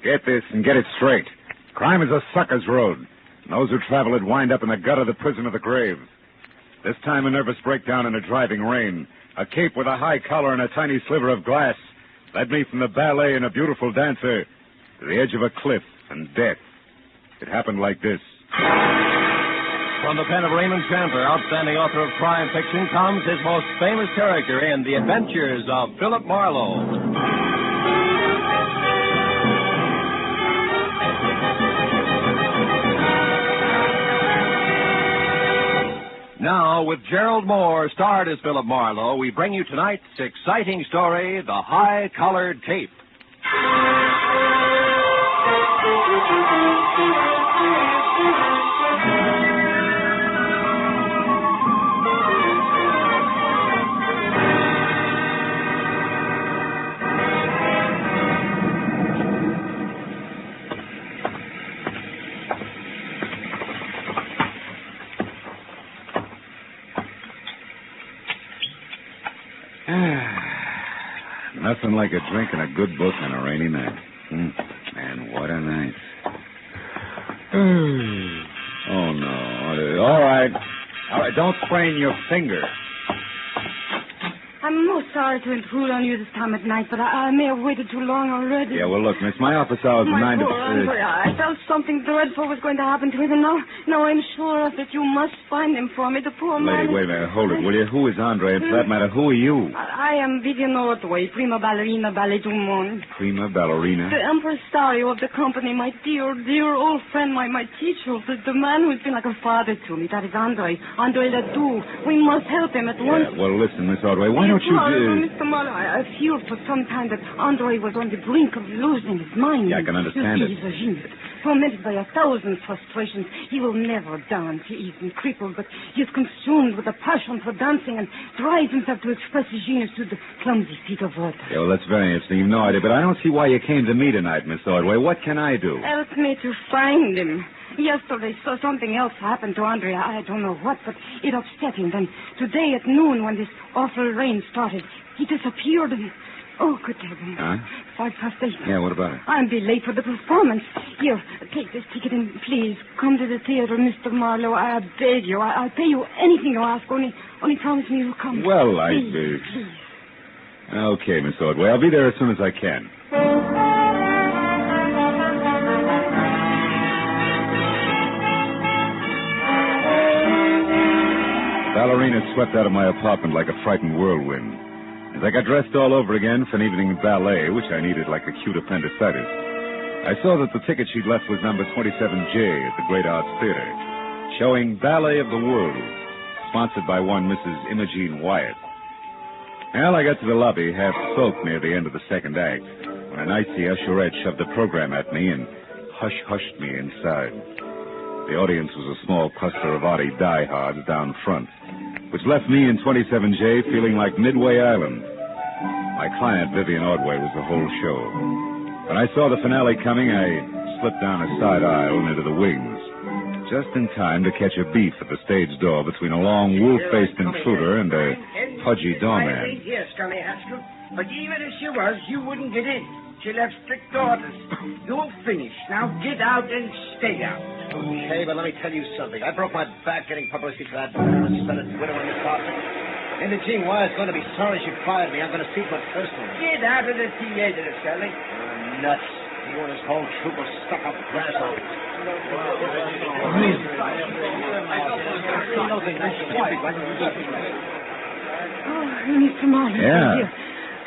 Get this and get it straight. Crime is a sucker's road. And those who travel it wind up in the gut of the prison of the grave. This time a nervous breakdown in a driving rain. A cape with a high collar and a tiny sliver of glass led me from the ballet and a beautiful dancer to the edge of a cliff and death. It happened like this. From the pen of Raymond Chandler, outstanding author of crime fiction, comes his most famous character in The Adventures of Philip Marlowe. Now, with Gerald Moore, starred as Philip Marlowe, we bring you tonight's exciting story, The High-Collared Cape. Nothing like a drink and a good book on a rainy night. Man, what a night. Oh, no. All right. Don't sprain your finger. I'm most sorry to intrude on you this time at night, but I may have waited too long already. Yeah, well, look, miss, my office hours are 9 to... I felt something dreadful was going to happen to him, and now I'm sure that you must find him for me, the poor man. Lady, wait a minute. Hold it, will you? Who is Andre? And for that matter, who are you? I am Vivian Ordway, prima ballerina ballet du monde. Prima ballerina? The impresario of the company, my dear old friend, my teacher, the man who's been like a father to me. That is Andre Ledoux. We must help him at once. Yeah, well, listen, Miss Ordway, why don't you... Mr. Marlowe, I feared for some time that Andre was on the brink of losing his mind. Yeah, I can understand it. He's a genius. Tormented by 1,000 frustrations, he will never dance. He isn't crippled, but he is consumed with a passion for dancing and drives himself to express his genius to the clumsy feet of water. Yeah, well, that's very interesting. You've no idea, but I don't see why you came to me tonight, Miss Ordway. What can I do? Help me to find him. Yesterday, something else happened to Andre. I don't know what, but it upset him. Then today at noon, when this awful rain started, he disappeared. And, oh, good heavens. Huh? 8:05. Yeah, what about it? I'll be late for the performance. Here, take this ticket and please come to the theater, Mr. Marlowe. I beg you. I'll pay you anything you ask. Only promise me you'll come. Well, please. Okay, Miss Ordway. I'll be there as soon as I can. Ballerina swept out of my apartment like a frightened whirlwind. As I got dressed all over again for an evening ballet, which I needed like acute appendicitis, I saw that the ticket she'd left was number 27J at the Great Arts Theater, showing Ballet of the World, sponsored by one Mrs. Imogene Wyatt. Well, I got to the lobby, half sulked near the end of the second act, when an icy usherette shoved the program at me and hushed me inside. The audience was a small cluster of Artie diehards down front, which left me in 27J feeling like Midway Island. My client, Vivian Ordway, was the whole show. When I saw the finale coming, I slipped down a side aisle and into the wings, just in time to catch a beef at the stage door between a long, wolf-faced intruder and a pudgy doorman. Yes, Connie Haskell. But even if she was, you wouldn't get in. She left strict orders. You're finished. Now get out and stay out. Okay, but let me tell you something. I broke my back getting publicity for that spent widow in this office. Imogene Wyatt's going to be sorry she fired me. I'm going to see to it personally. Get out of the theater, Sally. Nuts. You and his whole troop of stuck-up grasshoppers. Oh, Mr. Marlowe. Yeah. Dear.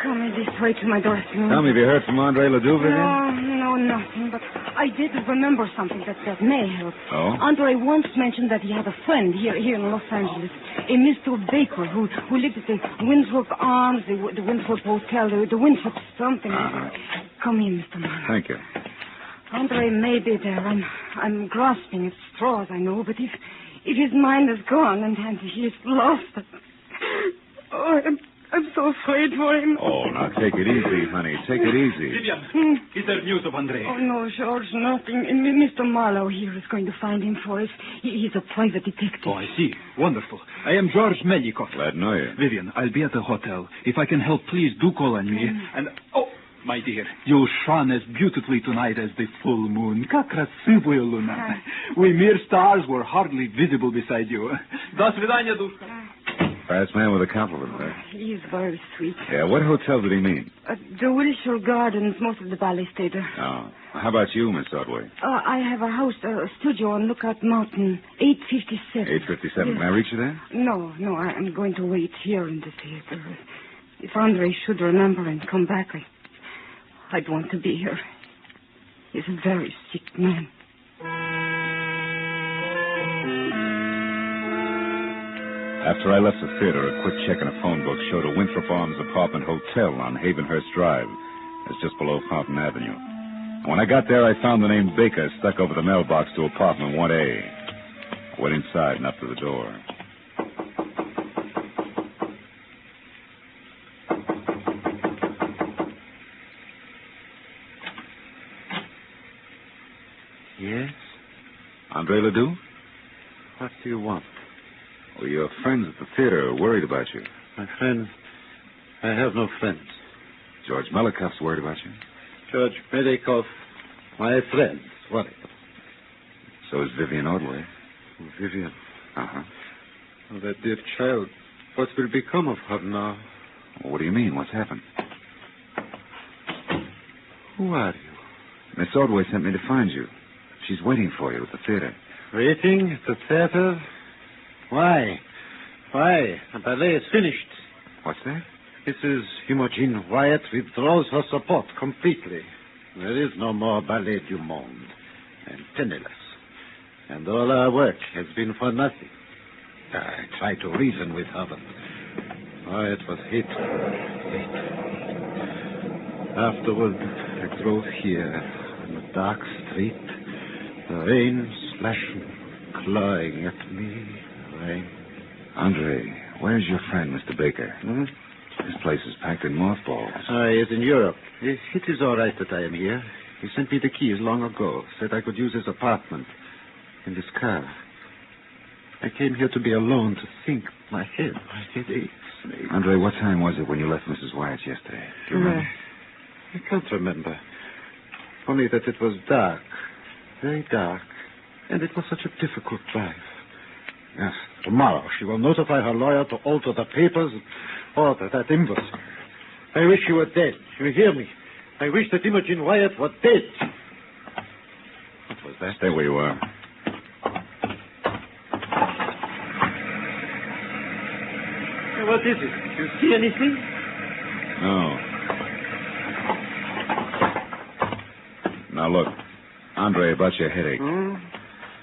Come this way to my dressing room. Tell me, have you heard from Andre Ledoux, Vivian? No, nothing. But I did remember something that may help. Oh? Andre once mentioned that he had a friend here in Los Angeles, a Mr. Baker, who lived at the Winthrop Arms, the Winthrop Hotel, the Winthrop something. Come in, Mr. Marlowe. Thank you. Andre may be there. I'm grasping at straws, I know, but if his mind is gone and he is lost, oh, I'm so afraid for him. Oh, now take it easy, honey. Take it easy. Vivian, is there news of Andre? Oh, no, George, nothing. Mr. Marlowe here is going to find him for us. He's a private detective. Oh, I see. Wonderful. I am George Melikov. Glad to know you. Vivian, I'll be at the hotel. If I can help, please do call on me. And, oh, My dear, you shone as beautifully tonight as the full moon. Как красивая луна. We mere stars were hardly visible beside you. До свидания, душка. Fast man with a compliment, huh? He's very sweet. Yeah, what hotel did he mean? The Wilshire Gardens, most of the Ballet Theater. Oh. How about you, Miss Otway? I have a house, a studio on Lookout Mountain, 857. 857. Yes. May I reach you there? No, I'm going to wait here in the theater. If Andre should remember and come back, I'd want to be here. He's a very sick man. After I left the theater, a quick check in a phone book showed a Winthrop Arms apartment hotel on Havenhurst Drive. It's just below Fountain Avenue. And when I got there, I found the name Baker stuck over the mailbox to apartment 1A. I went inside and up to the door. Yes? Andre Ledoux? What do you want? Well, your friends at the theater are worried about you. My friends? I have no friends. George Melikoff's worried about you. George Melikoff, my friend, worried. So is Vivian Otway. Vivian. Uh-huh. Oh, that dear child. What will become of her now? Well, what do you mean? What's happened? Who are you? Miss Otway sent me to find you. She's waiting for you at the theater. Waiting at the theater? Why? Why? The ballet is finished. What's that? Mrs. Imogen Wyatt withdraws her support completely. There is no more Ballet du Monde. I'm penniless. And all our work has been for nothing. I tried to reason with her, but it was hateful. Afterward, I drove here on the dark street, the rain splashing, clawing at me. Rain. Andre, where's your friend, Mr. Baker? This place is packed in mothballs. He is in Europe. It is all right that I am here. He sent me the keys long ago, said I could use his apartment in this car. I came here to be alone, to think. My head aches. Andre, what time was it when you left Mrs. Wyatt's yesterday? Do you remember? I can't remember. Only that it was dark. Very dark. And it was such a difficult drive. Yes, tomorrow she will notify her lawyer to alter the papers and order that imbecile. I wish you were dead. You hear me? I wish that Imogen Wyatt were dead. What was that? Stay where you are. What is it? You see anything? No. Now, look. Andre, about your headache.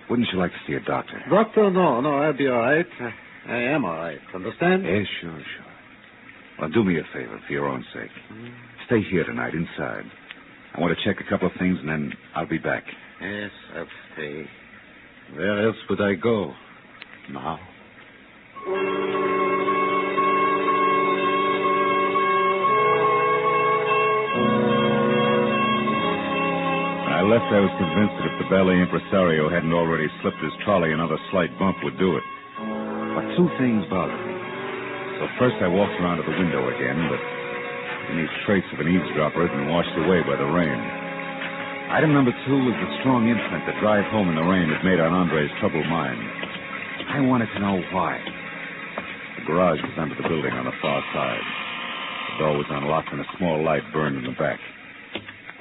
Wouldn't you like to see a doctor? Doctor? No, I'll be all right. I am all right. Understand? Yes, sure. Well, do me a favor for your own sake. Stay here tonight, inside. I want to check a couple of things, and then I'll be back. Yes, I'll stay. Where else would I go now? When I left, I was convinced that if the ballet impresario hadn't already slipped his trolley, another slight bump would do it. But two things bothered me. So first I walked around to the window again, but any trace of an eavesdropper had been washed away by the rain. Item number two was the strong imprint the drive home in the rain had made on Andre's troubled mind. I wanted to know why. The garage was under the building on the far side. The door was unlocked and a small light burned in the back.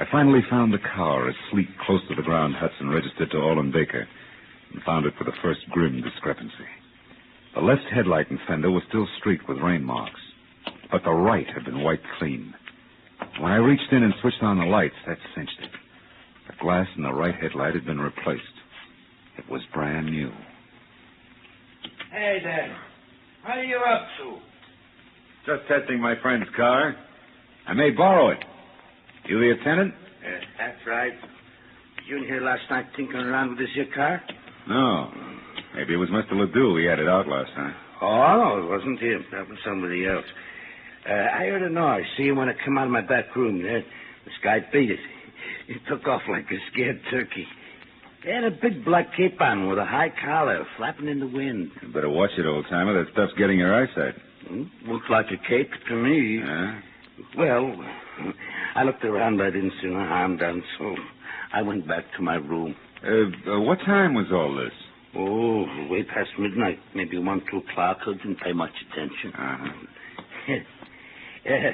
I finally found the car, a sleek, close-to-the-ground Hudson registered to Olin Baker, and found it for the first grim discrepancy. The left headlight and fender were still streaked with rain marks, but the right had been wiped clean. When I reached in and switched on the lights, that cinched it. The glass in the right headlight had been replaced. It was brand new. Hey there. What are you up to? Just testing my friend's car. I may borrow it. You the attendant? That's right. You in here last night tinkering around with this here car? No. Maybe it was Mr. Ledoux. He had it out last night. Oh, no, it wasn't him. That was somebody else. I heard a noise. See him when I come out of my back room. This guy beat it. He took off like a scared turkey. He had a big black cape on with a high collar, flapping in the wind. You better watch it, old-timer. That stuff's getting your eyesight. Looks like a cape to me. Yeah? Well, I looked around, but I didn't see no harm done, so I went back to my room. What time was all this? Oh, way past midnight. Maybe 1, 2 o'clock. I didn't pay much attention. Yeah.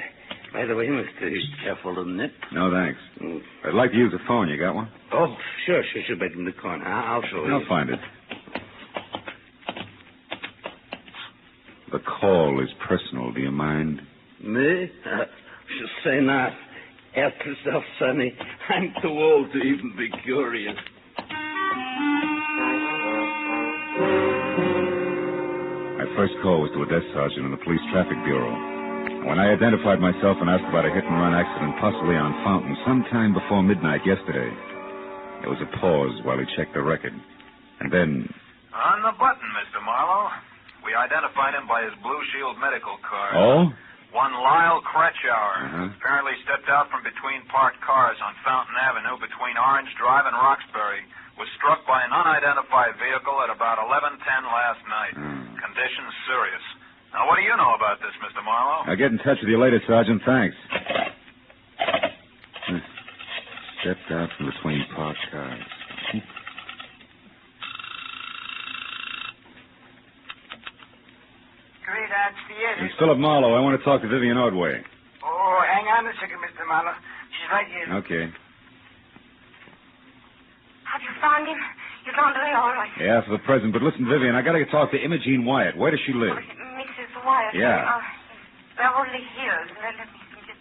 By the way, mister, careful of the nip. No, thanks. I'd like to use a phone. You got one? Oh, sure. Back in the corner. I'll show you. I'll find it. The call is personal. Do you mind? Me? She'll say not. Help yourself, Sonny. I'm too old to even be curious. My first call was to a desk sergeant in the police traffic bureau. When I identified myself and asked about a hit-and-run accident possibly on Fountain sometime before midnight yesterday, there was a pause while he checked the record. And then... On the button, Mr. Marlowe. We identified him by his Blue Shield medical card. Oh? One Lyle Kretschauer. Apparently stepped out from between parked cars on Fountain Avenue between Orange Drive and Roxbury. Was struck by an unidentified vehicle at about 11:10 last night. Condition serious. Now, what do you know about this, Mr. Marlowe? I'll get in touch with you later, Sergeant. Thanks. Stepped out from between parked cars. Great, that's the end. It's Philip Marlowe. I want to talk to Vivian Ordway. Oh, hang on a second, Mr. Marlowe. She's right here. Okay. Have you found him? Is Andre all right? Yeah, for the present. But listen, Vivian, I got to talk to Imogene Wyatt. Where does she live? Mrs. Wyatt. Yeah. Beverly Hills. Let me see.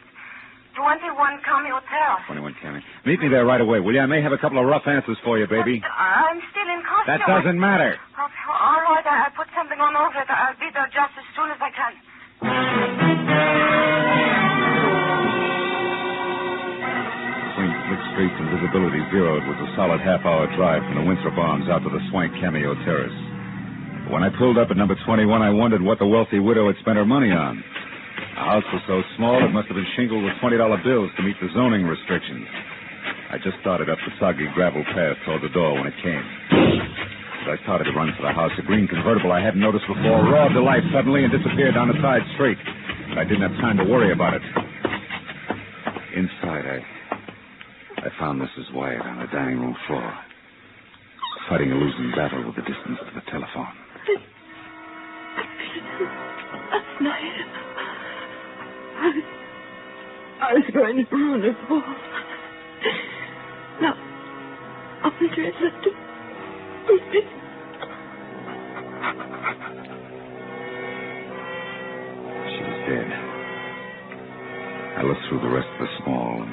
21 Cameo Terrace. 21 Cameo. Meet me there right away, will you? I may have a couple of rough answers for you, baby. But I'm still in costume. That doesn't matter. All right, I'll put something on over it. I'll be there just as soon as I can. Between slick streets and visibility zeroed was a solid half-hour drive from the Winthrop Arms out to the swank Cameo Terrace. When I pulled up at number 21, I wondered what the wealthy widow had spent her money on. The house was so small it must have been shingled with $20 bills to meet the zoning restrictions. I just started up the soggy gravel path toward the door when it came. As I started to run for the house, a green convertible I hadn't noticed before roared to life suddenly and disappeared down a side street. But I didn't have time to worry about it. Inside, I found Mrs. Wyatt on the dining room floor, fighting a losing battle with the distance of the telephone. Last night, I was going to ruin us all. Now, Andre has left him. She was dead. I looked through the rest of the small and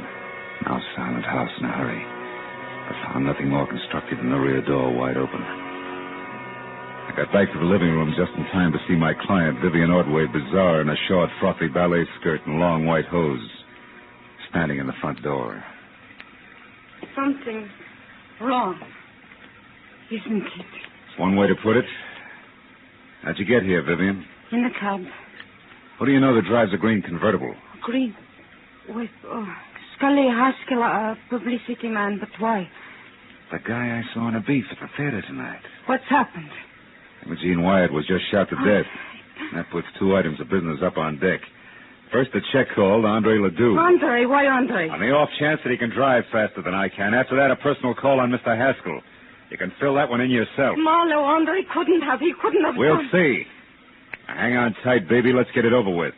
now silent house in a hurry. I found nothing more constructive than the rear door wide open. I got back to the living room just in time to see my client, Vivian Ordway, bizarre in a short, frothy ballet skirt and long white hose, standing in the front door. Something's wrong, isn't it? It's one way to put it. How'd you get here, Vivian? In the cab. Who do you know that drives a green convertible? Green. With Scully Haskell, a publicity man, but why? The guy I saw in a beef at the theater tonight. What's happened? Imogene Wyatt was just shot to death. That puts 2 items of business up on deck. First, a check call to Andre Ledoux. Andre? Why Andre? On the off chance that he can drive faster than I can. After that, a personal call on Mr. Haskell. You can fill that one in yourself. Marlowe, Andre couldn't have. He couldn't have. We'll see. Now, hang on tight, baby. Let's get it over with.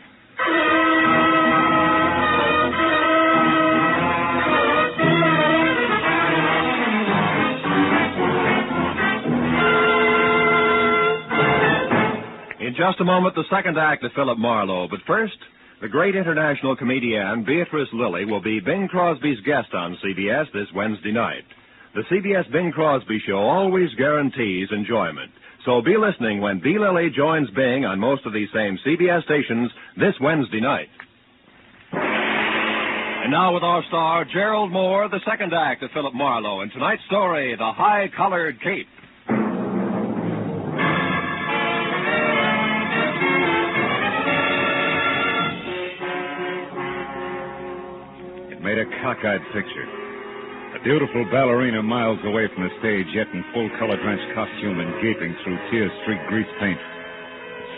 In just a moment, the second act of Philip Marlowe. But first, the great international comedian Beatrice Lilly will be Bing Crosby's guest on CBS this Wednesday night. The CBS Bing Crosby Show always guarantees enjoyment. So be listening when B. Lilly joins Bing on most of these same CBS stations this Wednesday night. And now with our star, Gerald Moore, the second act of Philip Marlowe. And tonight's story, The High-Collared Cape. Made a cockeyed picture. A beautiful ballerina miles away from the stage, yet in full color-drenched costume and gaping through tear-streaked grease paint.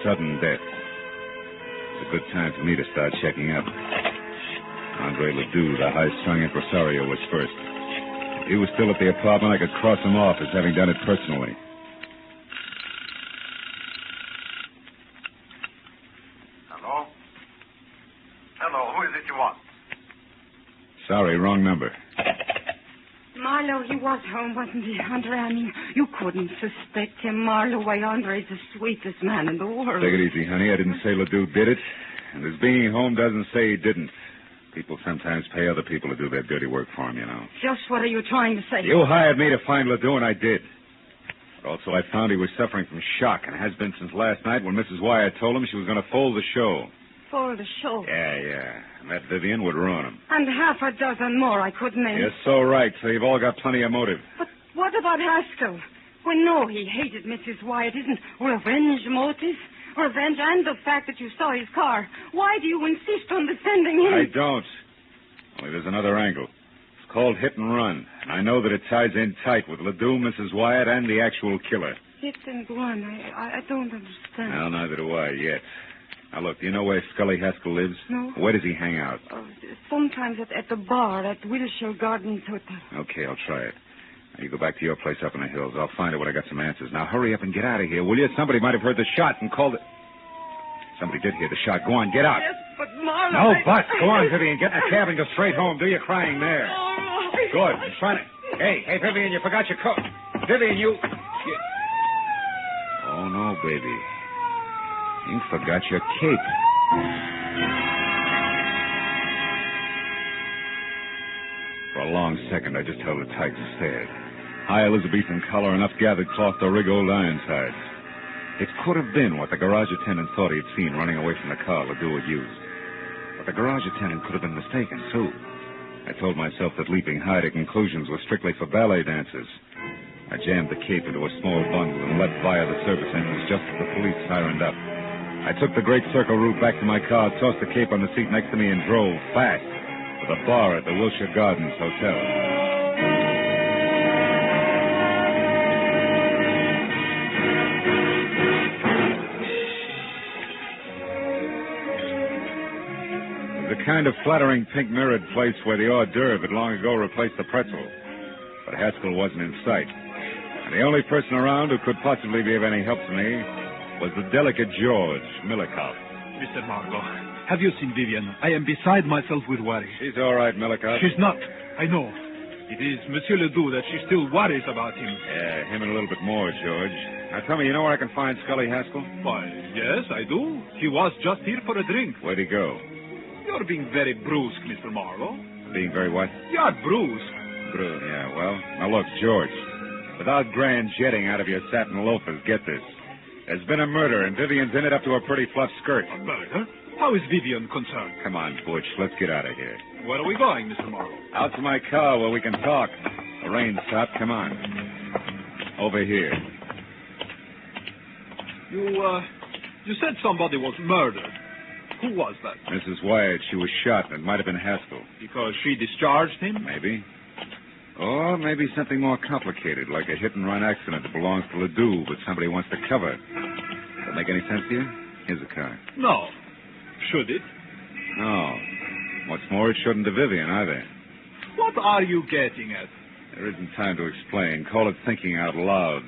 Sudden death. It's a good time for me to start checking up. Andre Ledoux, the high-strung impresario, was first. If he was still at the apartment, I could cross him off as having done it personally. Hello? Hello, who is it you want? Sorry, wrong number. Marlowe, he was home, wasn't he, Andre? I mean, you couldn't suspect him, Marlowe. Why, Andre's the sweetest man in the world. Take it easy, honey. I didn't say Ledoux did it. And his being home doesn't say he didn't. People sometimes pay other people to do their dirty work for them, you know. Just what are you trying to say? You hired me to find Ledoux, and I did. But also I found he was suffering from shock, and has been since last night when Mrs. Wyatt told him she was going to fold the show. Fold the show? Yeah. And that Vivian would ruin him. And half a dozen more I could name. You're so right, so you've all got plenty of motive. But what about Haskell? We know he hated Mrs. Wyatt. Isn't revenge motive? Revenge and the fact that you saw his car. Why do you insist on defending him? I don't. Only there's another angle. It's called hit and run. And I know that it ties in tight with Ledoux, Mrs. Wyatt, and the actual killer. Hit and run? I don't understand. Well, neither do I yet. Now, look, do you know where Scully Haskell lives? No. Where does he hang out? Sometimes at the bar at Wilshire Gardens Hotel. Okay, I'll try it. Now, you go back to your place up in the hills. I'll find it when I got some answers. Now, hurry up and get out of here, will you? Somebody might have heard the shot and called it. Somebody did hear the shot. Go on, get out. Yes, but Marlowe... No buts. Go on, Vivian. Get in the cab and go straight home. Do your crying there. Good. I'm trying to... Hey, Vivian, you forgot your coat. Vivian, you... Oh, no, baby. You forgot your cape. For a long second, I just held it tight and stared. High Elizabethan collar, enough gathered cloth to rig old Ironsides. It could have been what the garage attendant thought he'd seen running away from the car Ledoux had used. But the garage attendant could have been mistaken, too. I told myself that leaping high to conclusions was strictly for ballet dancers. I jammed the cape into a small bundle and left via the service entrance just as the police sirened up. I took the great circle route back to my car, tossed the cape on the seat next to me, and drove fast to the bar at the Wilshire Gardens Hotel. The kind of flattering pink-mirrored place where the hors d'oeuvre had long ago replaced the pretzel. But Haskell wasn't in sight. And the only person around who could possibly be of any help to me was the delicate George Milikoff. Mr. Marlowe, have you seen Vivian? I am beside myself with worry. She's all right, Milikoff. She's not. I know. It is Monsieur Ledoux that she still worries about him. Yeah, him and a little bit more, George. Now, tell me, you know where I can find Scully Haskell? Why, yes, I do. He was just here for a drink. Where'd he go? You're being very brusque, Mr. Marlowe. Being very what? You're brusque. Yeah, well, now look, George. Without grand jetting out of your satin loafers, get this. There's been a murder, and Vivian's in it up to her pretty fluff skirt. A murder? How is Vivian concerned? Come on, Butch, let's get out of here. Where are we going, Mr. Marlowe? Out to my car where we can talk. The rain stopped. Come on. Over here. You said somebody was murdered. Who was that? Mrs. Wyatt. She was shot, and it might have been Haskell. Because she discharged him? Maybe. Or maybe something more complicated, like a hit-and-run accident that belongs to Ledoux, but somebody wants to cover it. Does that make any sense to you? Here's the car. No. Should it? No. What's more, it shouldn't to Vivian, either. What are you getting at? There isn't time to explain. Call it thinking out loud.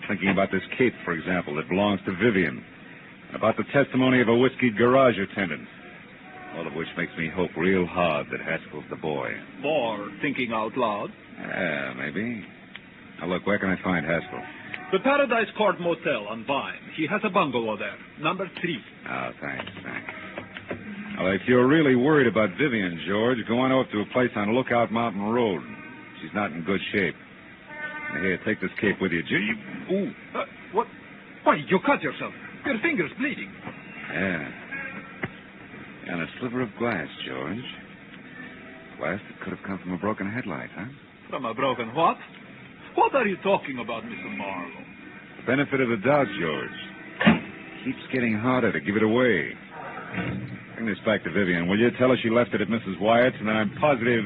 Thinking about this cape, for example, that belongs to Vivian. And about the testimony of a whiskeyed garage attendant. All of which makes me hope real hard that Haskell's the boy. More thinking out loud? Yeah, maybe. Now, look, where can I find Haskell? The Paradise Court Motel on Vine. He has a bungalow there, number 3. Oh, thanks. Well, if you're really worried about Vivian, George, go on over to a place on Lookout Mountain Road. She's not in good shape. And here, take this cape with you. Ooh. What? Why, you cut yourself. Your finger's bleeding. Yeah. And a sliver of glass, George. Glass that could have come from a broken headlight, huh? From a broken what? What are you talking about, Mr. Marlowe? The benefit of the doubt, George. Keeps getting harder to give it away. Bring this back to Vivian, will you? Tell her she left it at Mrs. Wyatt's, and then I'm positive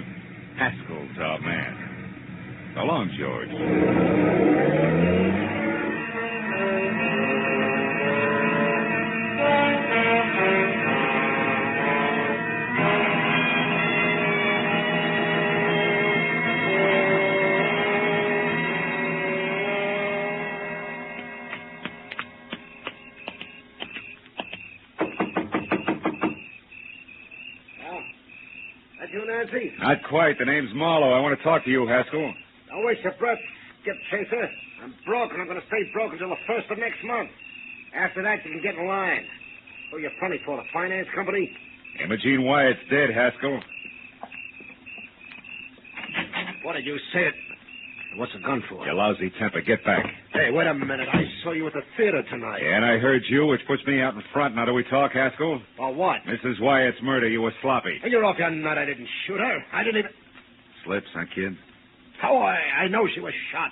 Haskell's our man. So long, George. you, Nancy? Not quite. The name's Marlowe. I want to talk to you, Haskell. Don't waste your breath, Skip Chaser. I'm broke, and I'm going to stay broke until the 1st of next month. After that, you can get in line. Who are you funny for, the finance company? Imogene Wyatt's dead, Haskell. What did you say? What's the gun for? You lousy temper. Get back. Hey, wait a minute. I saw you at the theater tonight. Yeah, and I heard you, which puts me out in front. Now, do we talk, Haskell? For what? Mrs. Wyatt's murder. You were sloppy. Hey, you're off your nut. I didn't shoot her. I didn't even... Slips, huh, kid? How? I know she was shot.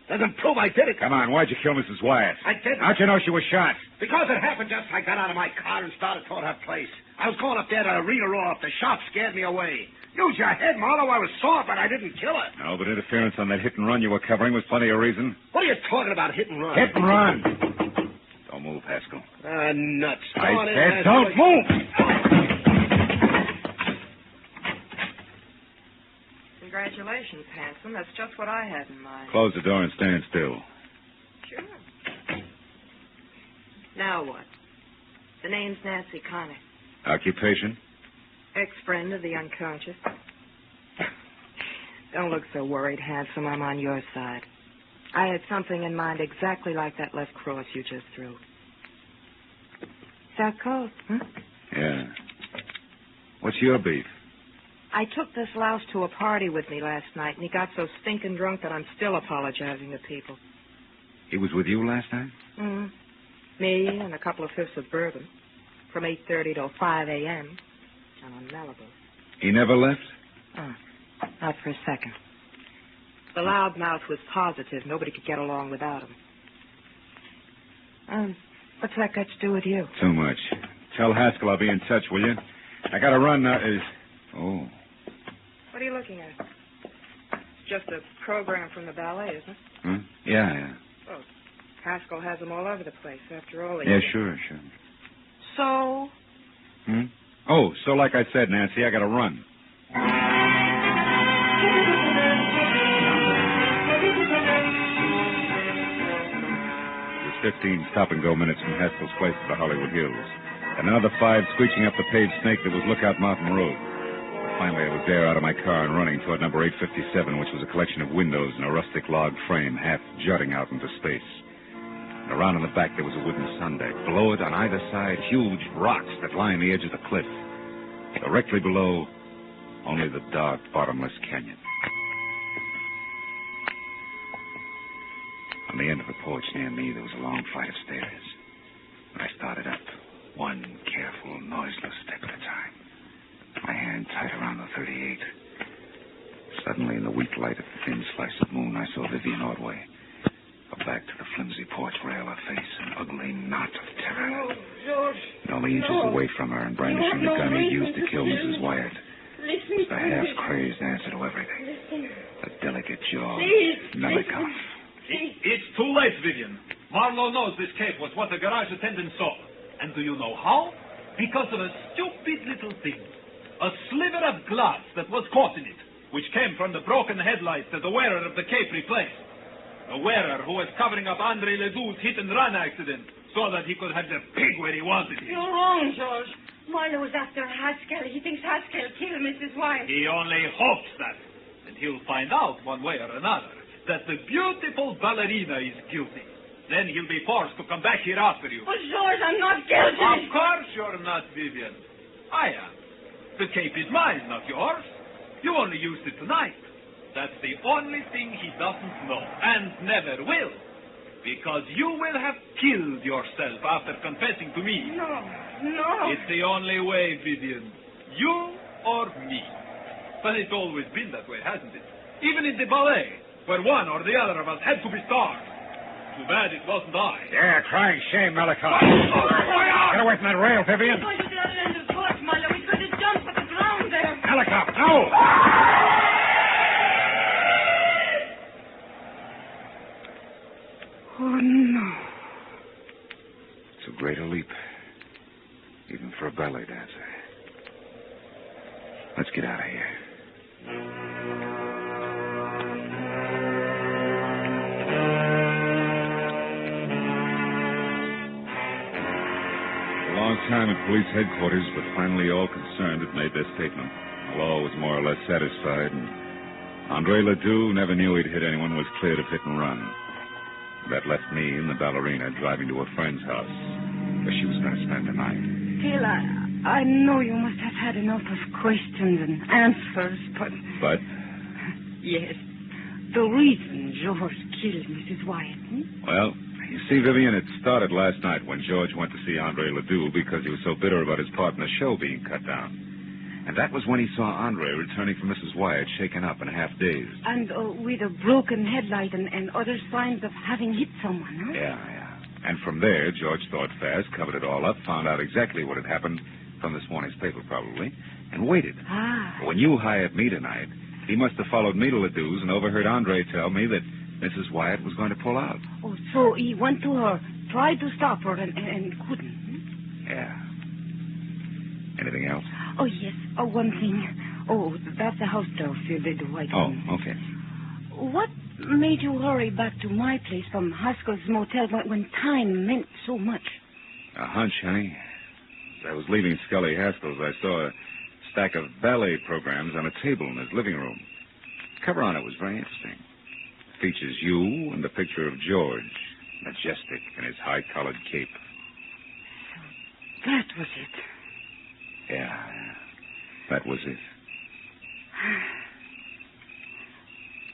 Doesn't prove I did it. Come on. Why'd you kill Mrs. Wyatt? I didn't. How'd you know she was shot? Because it happened just as I got out of my car and started toward her place. I was going up there to read her off. The shot scared me away. Use your head, Marlowe. I was sore, but I didn't kill her. No, but interference on that hit and run you were covering was plenty of reason. What are you talking about, hit and run? Hit and run. Don't move, Haskell. Nuts. I said don't move. Congratulations, handsome. That's just what I had in mind. Close the door and stand still. Sure. Now what? The name's Nancy Connor. Occupation? Ex-friend of the unconscious. Don't look so worried, handsome. I'm on your side. I had something in mind exactly like that left cross you just threw. That cold, huh? Yeah. What's your beef? I took this louse to a party with me last night, and he got so stinking drunk that I'm still apologizing to people. He was with you last night? Mm-hmm. Me and a couple of fifths of bourbon. From 8:30 till 5 a.m. And on Malibu. He never left? Not for a second. The loudmouth was positive nobody could get along without him. What's that got to do with you? Too much. Tell Haskell I'll be in touch, will you? I gotta run now. Oh. What are you looking at? It's just a program from the ballet, isn't it? Huh? Yeah. Oh, Haskell has them all over the place, after all. Yeah, sure. So? Oh, so like I said, Nancy, I gotta run. It was 15 stop-and-go minutes from Haskell's place to the Hollywood Hills. And another 5 screeching up the paved snake that was Lookout Mountain Road. Finally, I was there out of my car and running toward number 857, which was a collection of windows and a rustic log frame half jutting out into space. And around in the back, there was a wooden sundeck. Below it, on either side, huge rocks that line the edge of the cliff. Directly below, only the dark, bottomless canyon. On the end of the porch near me, there was a long flight of stairs. I started up, one careful, noiseless step at a time. My hand tight around the 38. Suddenly, in the weak light of the thin slice of moon, I saw Vivian Ordway. Her back to the flimsy porch rail, her face an ugly knot of terror. Oh, George. And only inches away from her and brandishing the gun he used to kill Mrs. Wyatt. Listen. The half-crazed answer to everything. The delicate jaw. Please. Melicon. It's too late, Vivian. Marlowe knows this cape was what the garage attendant saw. And do you know how? Because of a stupid little thing. A sliver of glass that was caught in it, which came from the broken headlights that the wearer of the cape replaced. The wearer who was covering up Andre Ledoux's hit-and-run accident so that he could have the pig where he wanted it. You're wrong, George. Marlowe was after Haskell. He thinks Haskell killed Mrs. Wyatt. He only hopes that. And he'll find out one way or another that the beautiful ballerina is guilty. Then he'll be forced to come back here after you. Oh, George, I'm not guilty. Of course you're not, Vivian. I am. The cape is mine, not yours. You only used it tonight. That's the only thing he doesn't know, and never will. Because you will have killed yourself after confessing to me. No. It's the only way, Vivian. You or me. But it's always been that way, hasn't it? Even in the ballet, where one or the other of us had to be stars. Too bad it wasn't I. Yeah, crying shame, Melicon. Get away from that rail, Vivian. He's going to the other end of the court, Marlowe. He's going to jump at the ground there. Melicon, no! Oh, no. Too great a leap. Even for a ballet dancer. Let's get out of here. A long time at police headquarters, but finally all concerned had made their statement. Law was more or less satisfied, and Andre Ledoux never knew he'd hit anyone, was cleared of hit and run. That left me and the ballerina driving to a friend's house where she was going to spend the night. Phil, I know you must have had enough of questions and answers, but... But? Yes. The reason George killed Mrs. Wyatt. Well, you see, Vivian, it started last night when George went to see Andre Ledoux because he was so bitter about his part in the show being cut down. And that was when he saw Andre returning from Mrs. Wyatt, shaken up and half-dazed. And with a broken headlight and other signs of having hit someone, huh? Yeah. And from there, George thought fast, covered it all up, found out exactly what had happened from this morning's paper, probably, and waited. When you hired me tonight, he must have followed me to Ledoux's and overheard Andre tell me that Mrs. Wyatt was going to pull out. Oh, so he went to her, tried to stop her, and couldn't. Yeah. Anything else? Oh, yes. Oh, one thing. Oh, that's the house there, Phil, the white one. Oh, okay. What made you hurry back to my place from Haskell's motel when time meant so much? A hunch, honey. As I was leaving Scully Haskell's, I saw a stack of ballet programs on a table in his living room. The cover on it was very interesting. It features you and the picture of George, majestic in his high-collared cape. So that was it. Yeah, that was it.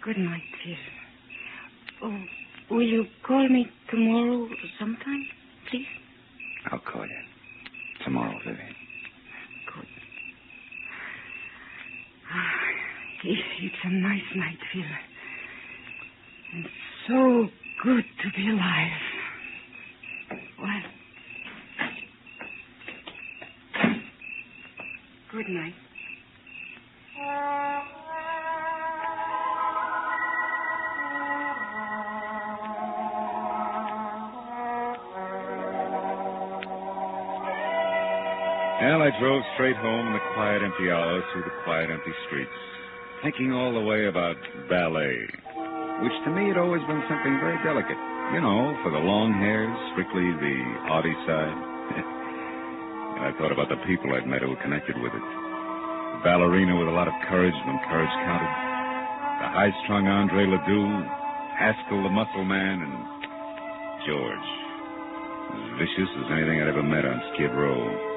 Good night, Phil. Oh, will you call me tomorrow sometime, please? I'll call you tomorrow, Vivian. Good. It's a nice night, Phil. And so good to be alive. Well, good night. Well, I drove straight home in the quiet, empty hours through the quiet, empty streets, thinking all the way about ballet, which to me had always been something very delicate. You know, for the long hairs, strictly the arty side. And I thought about the people I'd met who were connected with it. The ballerina with a lot of courage when courage counted. The high-strung Andre Ledoux, Haskell the muscle man, and George. As vicious as anything I'd ever met on Skid Row.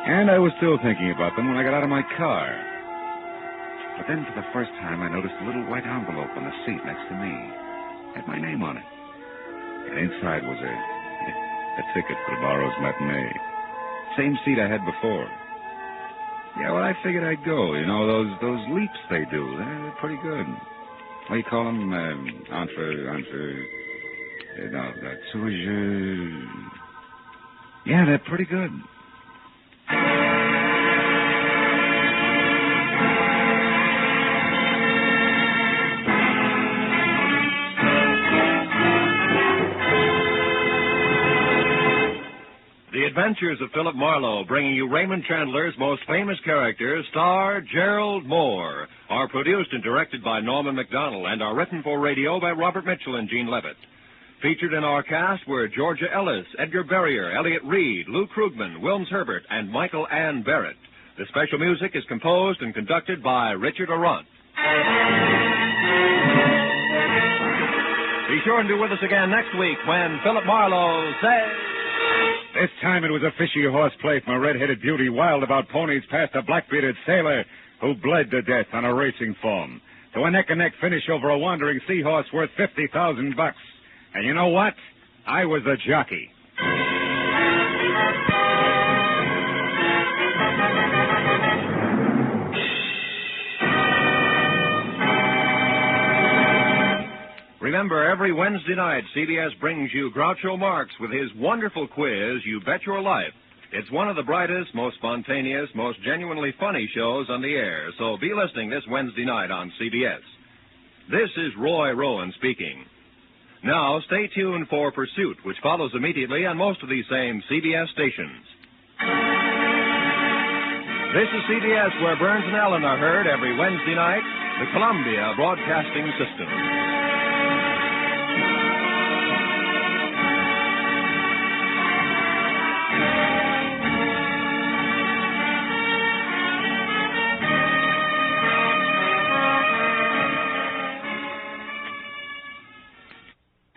And I was still thinking about them when I got out of my car. But then for the first time, I noticed a little white envelope on the seat next to me. It had my name on it. And inside was a ticket for tomorrow's matinee. Same seat I had before. Yeah, well, I figured I'd go. You know, those leaps they do, they're pretty good. What do you call them? Yeah, they're pretty good. The Adventures of Philip Marlowe, bringing you Raymond Chandler's most famous characters, star Gerald Moore, are produced and directed by Norman MacDonald and are written for radio by Robert Mitchell and Gene Levitt. Featured in our cast were Georgia Ellis, Edgar Barrier, Elliot Reed, Lou Krugman, Wilms Herbert, and Michael Ann Barrett. The special music is composed and conducted by Richard Arant. Be sure and be with us again next week when Philip Marlowe says... This time it was a fishy horseplay from a red-headed beauty wild about ponies past a black-bearded sailor who bled to death on a racing form. To a neck-and-neck finish over a wandering seahorse worth $50,000. And you know what? I was the jockey. Remember, every Wednesday night, CBS brings you Groucho Marx with his wonderful quiz, You Bet Your Life. It's one of the brightest, most spontaneous, most genuinely funny shows on the air, so be listening this Wednesday night on CBS. This is Roy Rowan speaking. Now, stay tuned for Pursuit, which follows immediately on most of these same CBS stations. This is CBS, where Burns and Allen are heard every Wednesday night, the Columbia Broadcasting System.